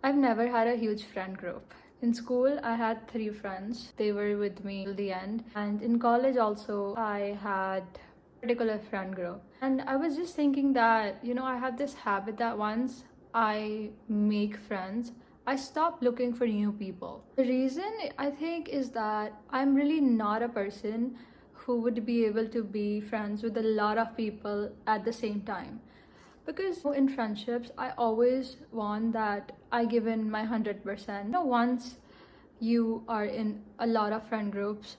I've never had a huge friend group. In school, I had three friends. They were with me till the end. And in college, also, I had a particular friend group. And I was just thinking that, I have this habit that once I make friends, I stop looking for new people. The reason I think is that I'm really not a person who would be able to be friends with a lot of people at the same time, because in friendships I always want that I give in my 100%. Once you are in a lot of friend groups,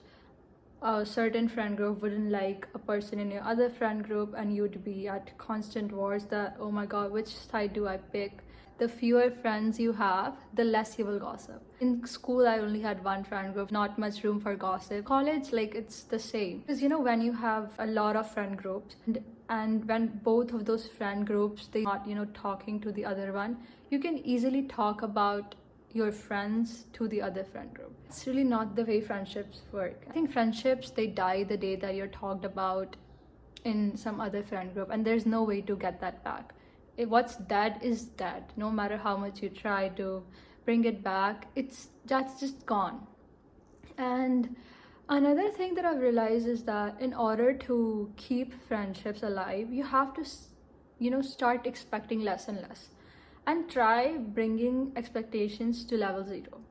a certain friend group wouldn't like a person in your other friend group, and you'd be at constant wars that, oh my god, which side do I pick? The fewer friends you have, the less you will gossip. In school, I only had one friend group, not much room for gossip. College, like, it's the same. Because when you have a lot of friend groups, and when both of those friend groups they not talking to the other one, you can easily talk about your friends to the other friend group. It's really not the way friendships work. I think friendships, they die the day that you're talked about in some other friend group, and there's no way to get that back. What's dead is dead. No matter how much you try to bring it back, that's just gone. And another thing that I've realized is that in order to keep friendships alive, you have to start expecting less and less, and try bringing expectations to level zero.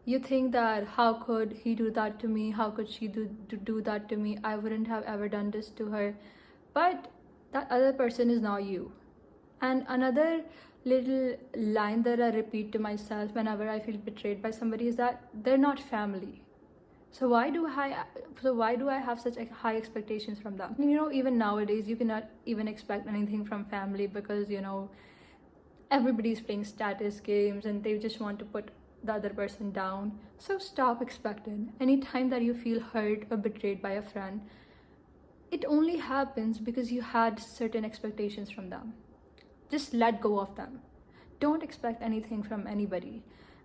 You think that, how could he do that to me? How could she do that to me? I wouldn't have ever done this to her. But that other person is now you. And another little line that I repeat to myself whenever I feel betrayed by somebody is that they're not family. So why do I have such high expectations from them? Even nowadays, you cannot even expect anything from family, because everybody's playing status games and they just want to put the other person down. So stop expecting. Anytime that you feel hurt or betrayed by a friend, it only happens because you had certain expectations from them. Just let go of them. Don't expect anything from anybody.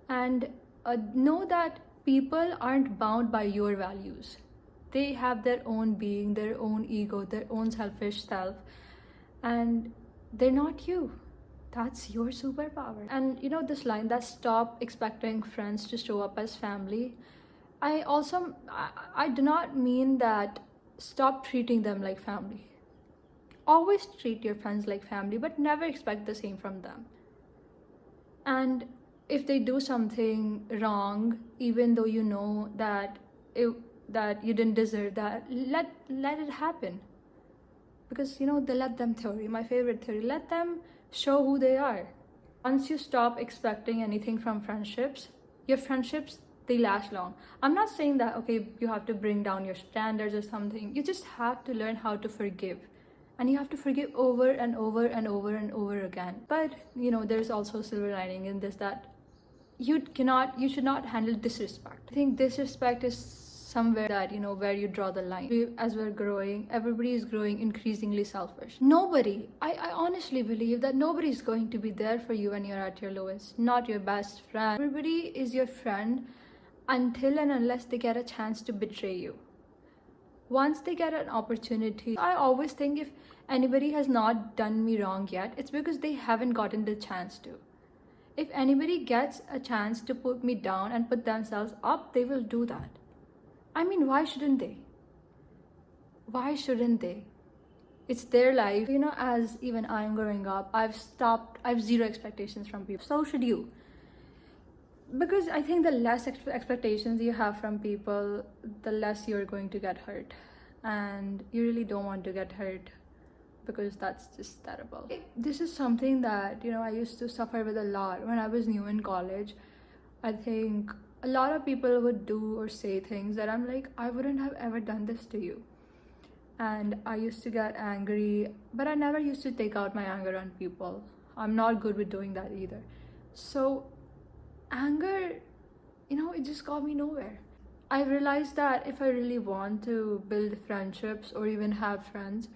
And know that people aren't bound by your values. They have their own being, their own ego, their own selfish self, and they're not you. That's your superpower. And this line, that stop expecting friends to show up as family, I do not mean that stop treating them like family. Always treat your friends like family, but never expect the same from them. And if they do something wrong, even though you know that that you didn't deserve that, let it happen. Because the let them theory, my favorite theory, let them show who they are. Once you stop expecting anything from friendships, your friendships, they last long. I'm not saying that, okay, you have to bring down your standards or something. You just have to learn how to forgive. And you have to forgive over and over and over and over again. But there's also silver lining in this, that you should not handle disrespect. I think disrespect is somewhere that where you draw the line. As we're growing, everybody is growing increasingly selfish. Nobody, I honestly believe that nobody is going to be there for you when you're at your lowest. Not your best friend. Everybody is your friend until and unless they get a chance to betray you. Once they get an opportunity, I always think, if anybody has not done me wrong yet, it's because they haven't gotten the chance to. If anybody gets a chance to put me down and put themselves up, they will do that. I mean, why shouldn't they? Why shouldn't they? It's their life. As even I'm growing up, I have zero expectations from people. So should you. Because I think the less expectations you have from people, the less you're going to get hurt. And you really don't want to get hurt, because that's just terrible. This is something that I used to suffer with a lot when I was new in college. I think a lot of people would do or say things that I'm like, I wouldn't have ever done this to you. And I used to get angry, but I never used to take out my anger on people. I'm not good with doing that either. So anger, it just got me nowhere. I realized that if I really want to build friendships or even have friends,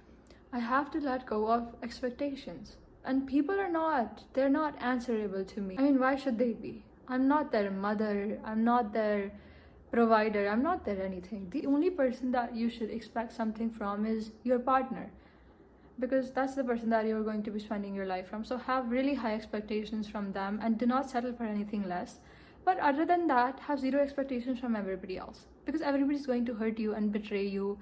I have to let go of expectations. And people they're not answerable to me. I mean, why should they be? I'm not their mother, I'm not their provider, I'm not their anything. The only person that you should expect something from is your partner. because that's the person that you're going to be spending your life from. So have really high expectations from them and do not settle for anything less. But other than that, have zero expectations from everybody else, because everybody's going to hurt you and betray you.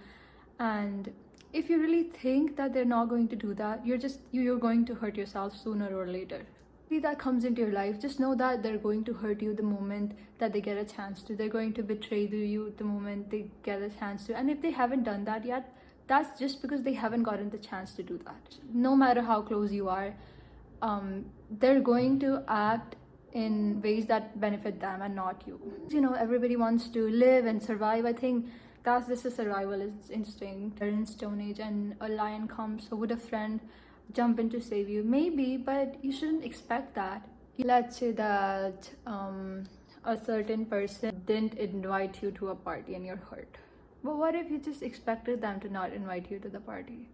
And if you really think that they're not going to do that, you're going to hurt yourself sooner or later. That comes into your life, just know that they're going to hurt you the moment that they get a chance to. They're going to betray you the moment they get a chance to. And if they haven't done that yet, that's just because they haven't gotten the chance to do that. No matter how close you are, they're going to act in ways that benefit them and not you. You know, everybody wants to live and survive. I think that's just a survivalist instinct. They're in Stone Age and a lion comes, so would a friend jump in to save you? Maybe, but you shouldn't expect that. Let's say that a certain person didn't invite you to a party and you're hurt. But what if you just expected them to not invite you to the party?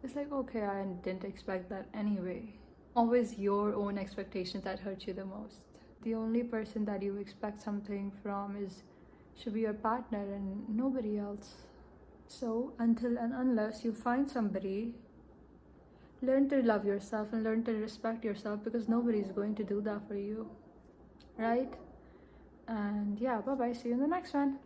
It's like, okay, I didn't expect that anyway. Always your own expectations that hurt you the most. The only person that you expect something from should be your partner and nobody else. So until and unless you find somebody, learn to love yourself and learn to respect yourself, because nobody's going to do that for you, right? And yeah, bye bye, see you in the next one.